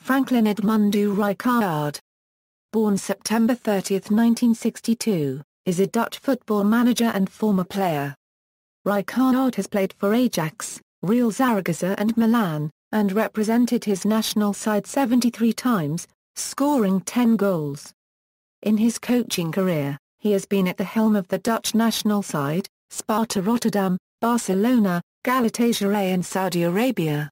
Franklin Edmundo Rijkaard. Born September 30, 1962, is a Dutch football manager and former player. Rijkaard has played for Ajax, Real Zaragoza and Milan, and represented his national side 73 times, scoring 10 goals. In his coaching career, he has been at the helm of the Dutch national side, Sparta Rotterdam, Barcelona, Galatasaray and Saudi Arabia.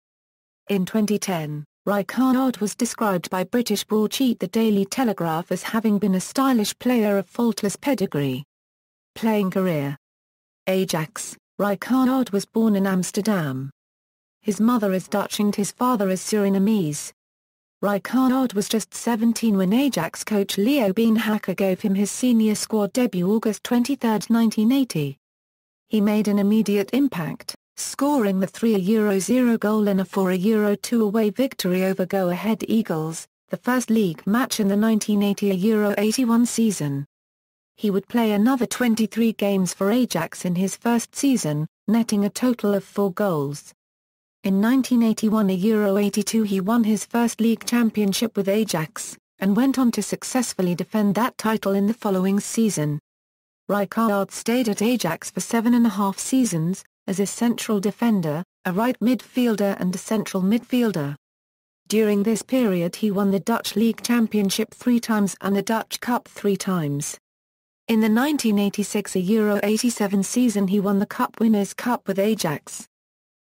In 2010, Rijkaard was described by British broadsheet The Daily Telegraph as having been a stylish player of faultless pedigree. Playing career. Ajax. Rijkaard was born in Amsterdam. His mother is Dutch and his father is Surinamese. Rijkaard was just 17 when Ajax coach Leo Beenhakker gave him his senior squad debut August 23, 1980. He made an immediate impact, scoring the 3-0 goal in a 4-2 away victory over Go Ahead Eagles, the first league match in the 1980-81 season. He would play another 23 games for Ajax in his first season, netting a total of 4 goals. In 1981-82 he won his first league championship with Ajax, and went on to successfully defend that title in the following season. Rijkaard stayed at Ajax for 7.5 seasons, as a central defender, a right midfielder and a central midfielder. During this period he won the Dutch League Championship 3 times and the Dutch Cup 3 times. In the 1986-87 season he won the Cup Winners' Cup with Ajax.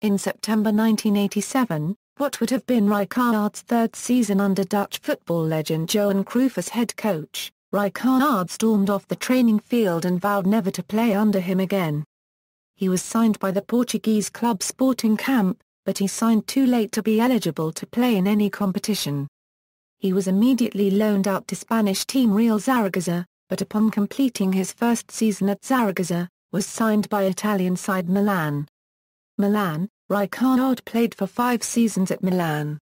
In September 1987, what would have been Rijkaard's third season under Dutch football legend Johan Cruyff as head coach, Rijkaard stormed off the training field and vowed never to play under him again. He was signed by the Portuguese club Sporting Camp, but he signed too late to be eligible to play in any competition. He was immediately loaned out to Spanish team Real Zaragoza, but upon completing his first season at Zaragoza, was signed by Italian side Milan. Rijkaard played for 5 seasons at Milan.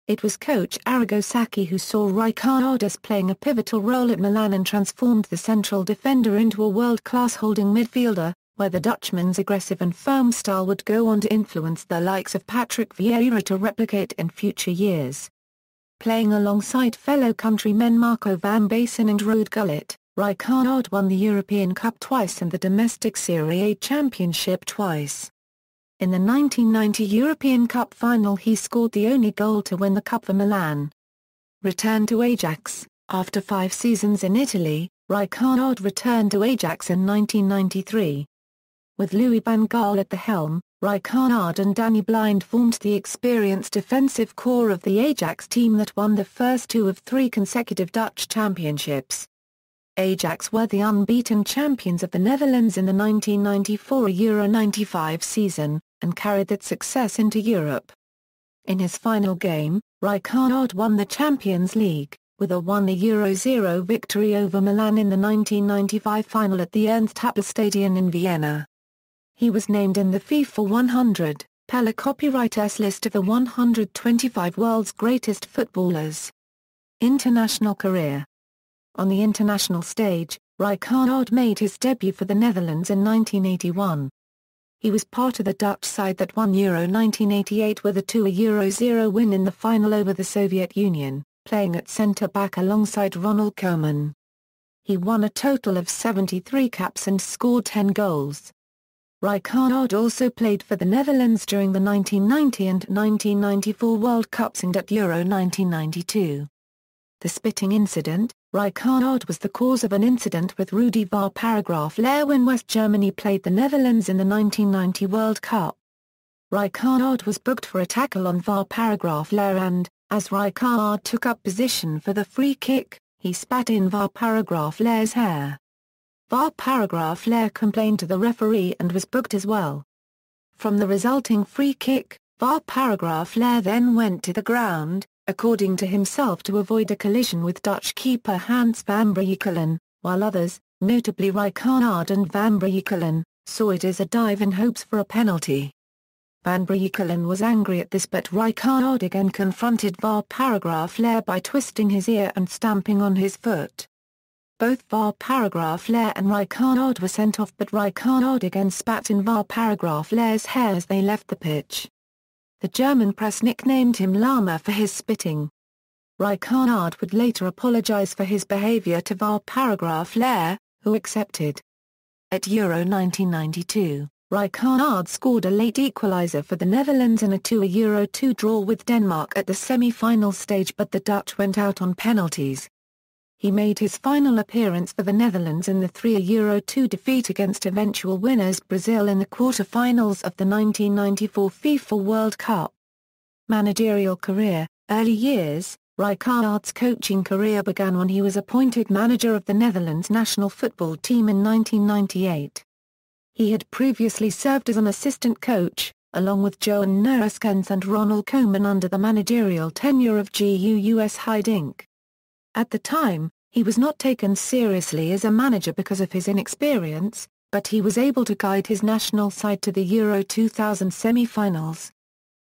It was coach Arrigo Sacchi who saw Rijkaard as playing a pivotal role at Milan and transformed the central defender into a world-class holding midfielder, where the Dutchman's aggressive and firm style would go on to influence the likes of Patrick Vieira to replicate in future years. Playing alongside fellow countrymen Marco van Basten and Ruud Gullit, Rijkaard won the European Cup twice and the domestic Serie A championship twice. In the 1990 European Cup final he scored the only goal to win the Cup for Milan. Returned to Ajax. After 5 seasons in Italy, Rijkaard returned to Ajax in 1993. With Louis van Gaal at the helm, Rijkaard and Danny Blind formed the experienced defensive core of the Ajax team that won the first 2 of 3 consecutive Dutch championships. Ajax were the unbeaten champions of the Netherlands in the 1994 Euro 95 season, and carried that success into Europe. In his final game, Rijkaard won the Champions League, with a 1-0 victory over Milan in the 1995 final at the Ernst-Happel Stadion in Vienna. He was named in the FIFA 100 Pella Copywriters list of the 125 world's greatest footballers. International career. On the international stage, Rijkaard made his debut for the Netherlands in 1981. He was part of the Dutch side that won Euro 1988 with a 2-0 win in the final over the Soviet Union, playing at centre-back alongside Ronald Koeman. He won a total of 73 caps and scored 10 goals. Rijkaard also played for the Netherlands during the 1990 and 1994 World Cups and at Euro 1992. The spitting incident. Rijkaard was the cause of an incident with Rudi ́vár when West Germany played the Netherlands in the 1990 World Cup. Rijkaard was booked for a tackle on ́vár and, as Rijkaard took up position for the free kick, he spat in ́vár's hair. ́vár complained to the referee and was booked as well. From the resulting free kick, ́vár then went to the ground, according to himself to avoid a collision with Dutch keeper Hans van Breukelen, while others, notably Rijkaard and van Breukelen, saw it as a dive in hopes for a penalty. Van Breukelen was angry at this but Rijkaard again confronted ́vár by twisting his ear and stamping on his foot. Both ́vár and Rijkaard were sent off but Rijkaard again spat in ́vár's hair as they left the pitch. The German press nicknamed him Llama for his spitting. Rijkaard would later apologise for his behaviour to VAR paragraph Lair, who accepted. At Euro 1992, Rijkaard scored a late equaliser for the Netherlands in a 2-2 draw with Denmark at the semi-final stage, but the Dutch went out on penalties. He made his final appearance for the Netherlands in the 3-2 defeat against eventual winners Brazil in the quarter-finals of the 1994 FIFA World Cup. Managerial career. Early years. Rijkaard's coaching career began when he was appointed manager of the Netherlands national football team in 1998. He had previously served as an assistant coach, along with Johan Neeskens and Ronald Koeman under the managerial tenure of Guus Hiddink. At the time, he was not taken seriously as a manager because of his inexperience, but he was able to guide his national side to the Euro 2000 semi-finals.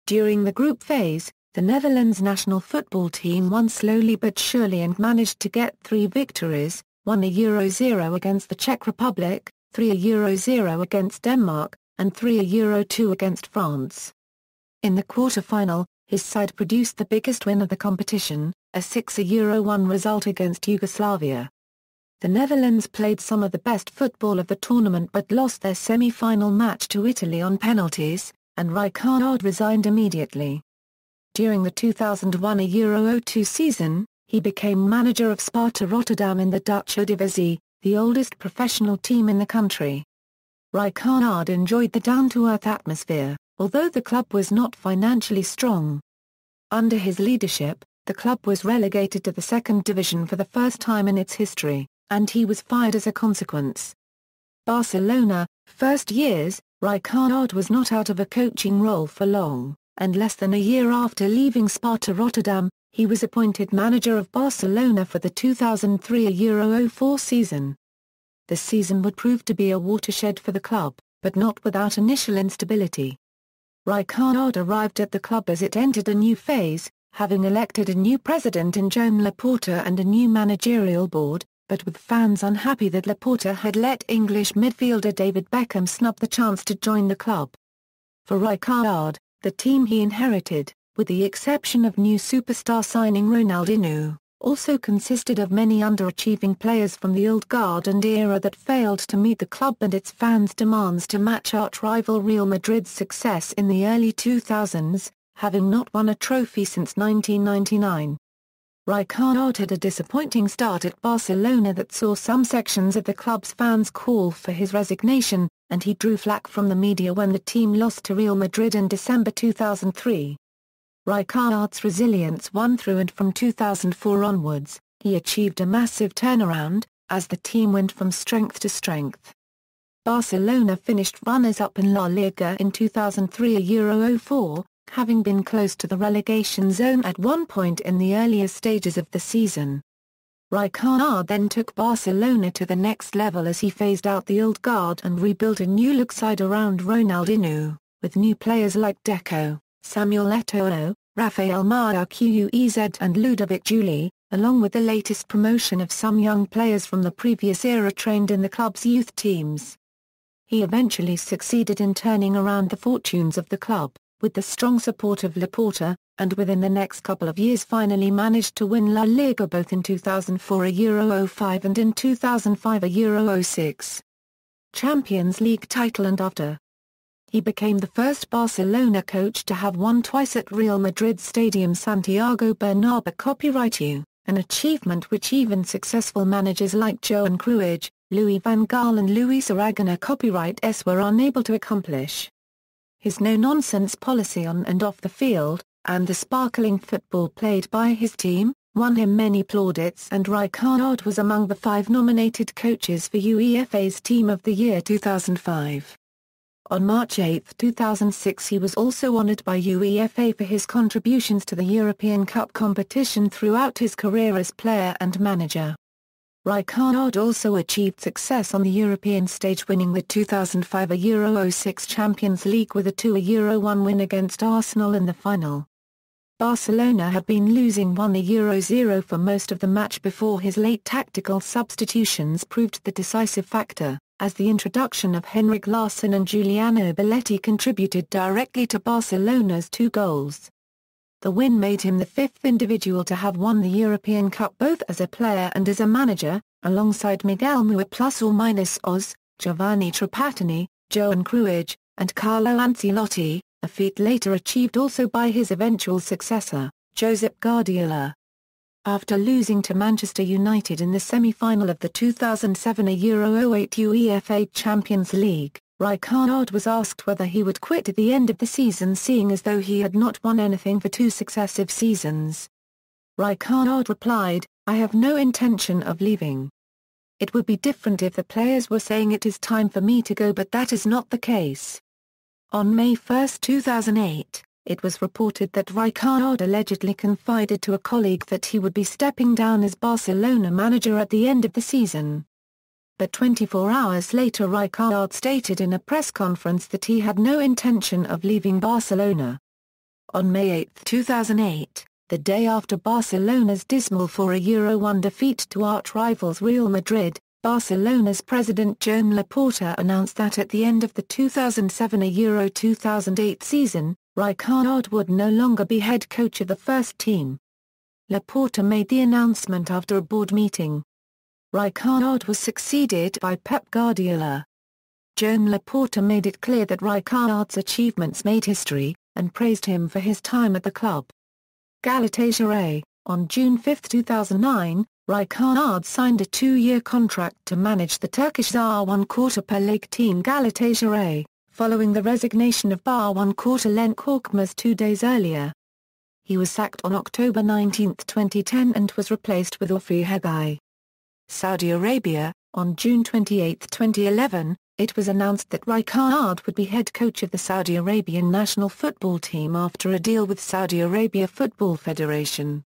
During the group phase, the Netherlands national football team won slowly but surely and managed to get 3 victories, 1-0 against the Czech Republic, 3-0 against Denmark, and 3-2 against France. In the quarter-final, his side produced the biggest win of the competition, a 6-1 result against Yugoslavia. The Netherlands played some of the best football of the tournament but lost their semi-final match to Italy on penalties, and Rijkaard resigned immediately. During the 2001 Euro 02 season, he became manager of Sparta Rotterdam in the Dutch Eredivisie, the oldest professional team in the country. Rijkaard enjoyed the down-to-earth atmosphere, although the club was not financially strong. Under his leadership, the club was relegated to the second division for the first time in its history, and he was fired as a consequence. Barcelona. First years, Rijkaard was not out of a coaching role for long, and less than a year after leaving Sparta Rotterdam, he was appointed manager of Barcelona for the 2003 Euro 04 season. The season would prove to be a watershed for the club, but not without initial instability. Rijkaard arrived at the club as it entered a new phase, having elected a new president in Joan Laporta and a new managerial board, but with fans unhappy that Laporta had let English midfielder David Beckham snub the chance to join the club. For Rijkaard, the team he inherited, with the exception of new superstar signing Ronaldinho, also consisted of many underachieving players from the old guard and era that failed to meet the club and its fans' demands to match arch-rival Real Madrid's success in the early 2000s, having not won a trophy since 1999. Rijkaard had a disappointing start at Barcelona that saw some sections of the club's fans call for his resignation, and he drew flack from the media when the team lost to Real Madrid in December 2003. Rijkaard's resilience won through, and from 2004 onwards, he achieved a massive turnaround, as the team went from strength to strength. Barcelona finished runners-up in La Liga in 2003 Euro 04, having been close to the relegation zone at one point in the earlier stages of the season. Rijkaard then took Barcelona to the next level as he phased out the old guard and rebuilt a new-look side around Ronaldinho, with new players like Deco, Samuel Eto'o, Rafael Marquez and Ludovic Juli, along with the latest promotion of some young players from the previous era trained in the club's youth teams. He eventually succeeded in turning around the fortunes of the club, with the strong support of Laporta, and within the next couple of years finally managed to win La Liga both in 2004 Euro 05 and in 2005 Euro 06. Champions League title and after. He became the first Barcelona coach to have won twice at Real Madrid Stadium Santiago Bernabeu copyright U, an achievement which even successful managers like Johan Cruyff, Louis van Gaal and Luis Aragonés copyright S were unable to accomplish. His no-nonsense policy on and off the field, and the sparkling football played by his team, won him many plaudits, and Rijkaard was among the 5 nominated coaches for UEFA's Team of the Year 2005. On March 8, 2006 he was also honored by UEFA for his contributions to the European Cup competition throughout his career as player and manager. Rijkaard also achieved success on the European stage, winning the 2005 Euro 06 Champions League with a 2-1 win against Arsenal in the final. Barcelona had been losing 1-0 for most of the match before his late tactical substitutions proved the decisive factor, as the introduction of Henrik Larsson and Giuliano Belletti contributed directly to Barcelona's 2 goals. The win made him the fifth individual to have won the European Cup both as a player and as a manager, alongside Miguel Muir ± Oz, Giovanni Trapattoni, Johan Cruyff, and Carlo Ancelotti, a feat later achieved also by his eventual successor, Josep Guardiola. After losing to Manchester United in the semi-final of the 2007 Euro 08 UEFA Champions League, Rijkaard was asked whether he would quit at the end of the season, seeing as though he had not won anything for 2 successive seasons. Rijkaard replied, "I have no intention of leaving. It would be different if the players were saying it is time for me to go, but that is not the case." On May 1, 2008, it was reported that Rijkaard allegedly confided to a colleague that he would be stepping down as Barcelona manager at the end of the season. But 24 hours later Rijkaard stated in a press conference that he had no intention of leaving Barcelona. On May 8, 2008, the day after Barcelona's dismal 4-1 defeat to arch-rivals Real Madrid, Barcelona's president Joan Laporta announced that at the end of the 2007 Euro 2008 season, Rijkaard would no longer be head coach of the first team. Laporta made the announcement after a board meeting. Rijkaard was succeeded by Pep Guardiola. Joan Laporta made it clear that Rijkaard's achievements made history, and praised him for his time at the club. Galatasaray. On June 5, 2009, Rijkaard signed a 2-year contract to manage the Turkish ßarı League team Galatasaray, following the resignation of ßarı Korkmaz 2 days earlier. He was sacked on October 19, 2010 and was replaced with refrigerant. Saudi Arabia. On June 28, 2011, it was announced that Rijkaard would be head coach of the Saudi Arabian national football team after a deal with Saudi Arabia Football Federation.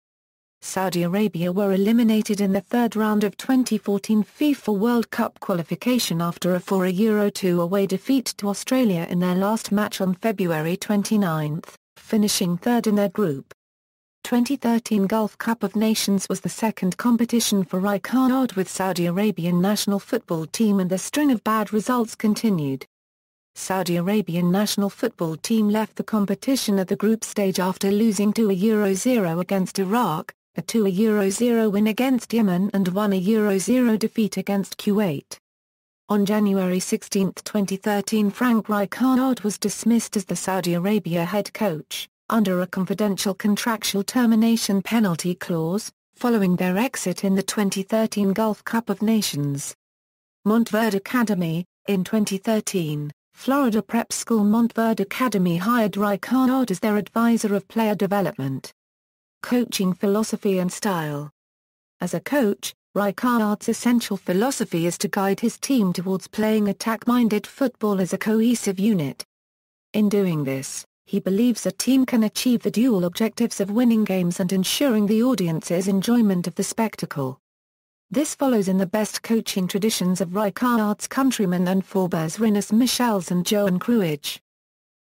Saudi Arabia were eliminated in the third round of 2014 FIFA World Cup qualification after a 4-2 away defeat to Australia in their last match on February 29, finishing third in their group. 2013 Gulf Cup of Nations was the second competition for Rijkaard with Saudi Arabian national football team, and the string of bad results continued. Saudi Arabian national football team left the competition at the group stage after losing 2-0 against Iraq, a 2-0 win against Yemen and 1-0 defeat against Kuwait. On January 16, 2013 ๊frɑŋk Rijkaard was dismissed as the Saudi Arabia head coach, under a confidential contractual termination penalty clause, following their exit in the 2013 Gulf Cup of Nations. Montverde Academy. In 2013, Florida prep school Montverde Academy hired Rijkaard as their advisor of player development. Coaching philosophy and style. As a coach, Rijkaard's essential philosophy is to guide his team towards playing attack-minded football as a cohesive unit. In doing this, he believes a team can achieve the dual objectives of winning games and ensuring the audience's enjoyment of the spectacle. This follows in the best coaching traditions of Rijkaard's countrymen and forebears Rinus Michels and Johan Cruyff.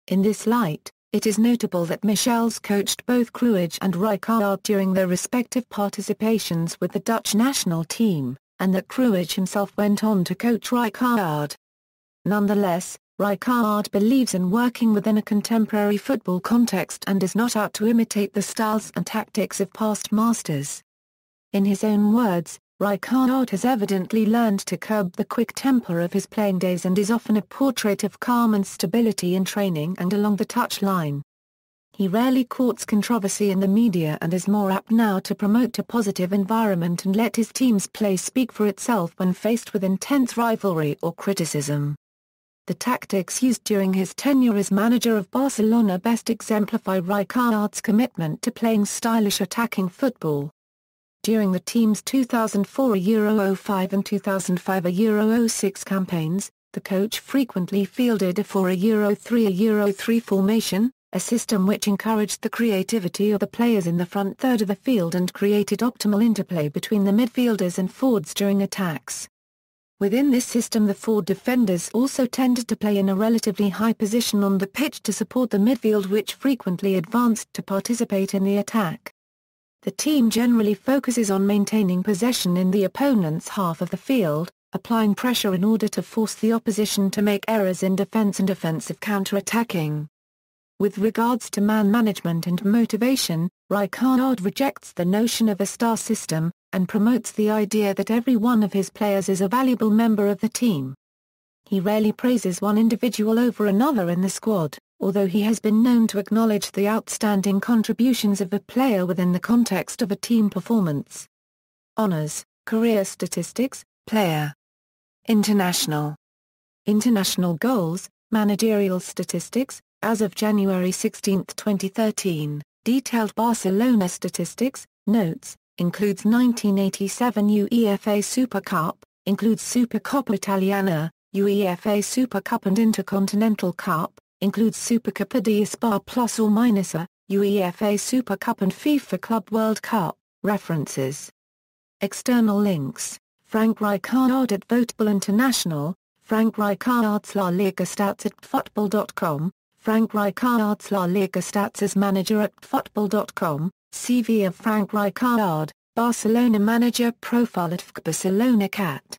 In this light, it is notable that Michels coached both Cruyff and Rijkaard during their respective participations with the Dutch national team, and that Cruyff himself went on to coach Rijkaard. Nonetheless, Rijkaard believes in working within a contemporary football context and is not out to imitate the styles and tactics of past masters. In his own words, Rijkaard has evidently learned to curb the quick temper of his playing days and is often a portrait of calm and stability in training and along the touchline. He rarely courts controversy in the media and is more apt now to promote a positive environment and let his team's play speak for itself when faced with intense rivalry or criticism. The tactics used during his tenure as manager of Barcelona best exemplify Rijkaard's commitment to playing stylish attacking football. During the team's 2004 Euro 05 and 2005 Euro 06 campaigns, the coach frequently fielded a 4-3 formation, a system which encouraged the creativity of the players in the front third of the field and created optimal interplay between the midfielders and forwards during attacks. Within this system, the forward defenders also tended to play in a relatively high position on the pitch to support the midfield, which frequently advanced to participate in the attack. The team generally focuses on maintaining possession in the opponent's half of the field, applying pressure in order to force the opposition to make errors in defense and offensive counter-attacking. With regards to man management and motivation, Rijkaard rejects the notion of a star system, and promotes the idea that every one of his players is a valuable member of the team. He rarely praises one individual over another in the squad, although he has been known to acknowledge the outstanding contributions of a player within the context of a team performance. Honours, career statistics, player. International goals, managerial statistics, as of January 16, 2013, detailed Barcelona statistics, notes, includes 1987 UEFA Super Cup, includes Supercoppa Italiana, UEFA Super Cup and Intercontinental Cup, includes Supercoppa di Spa plus or minus a, UEFA Super Cup and FIFA Club World Cup. References. External links, ffrɑŋk Rijkaard at Votable International, ffrɑŋk Rijkaard's La Liga stats at fffootball.com, ffrɑŋk Rijkaard's La Liga stats as manager at fffootball.com, CV of ffrɑŋk Rijkaard, Barcelona manager profile at Barcelona kaːrt.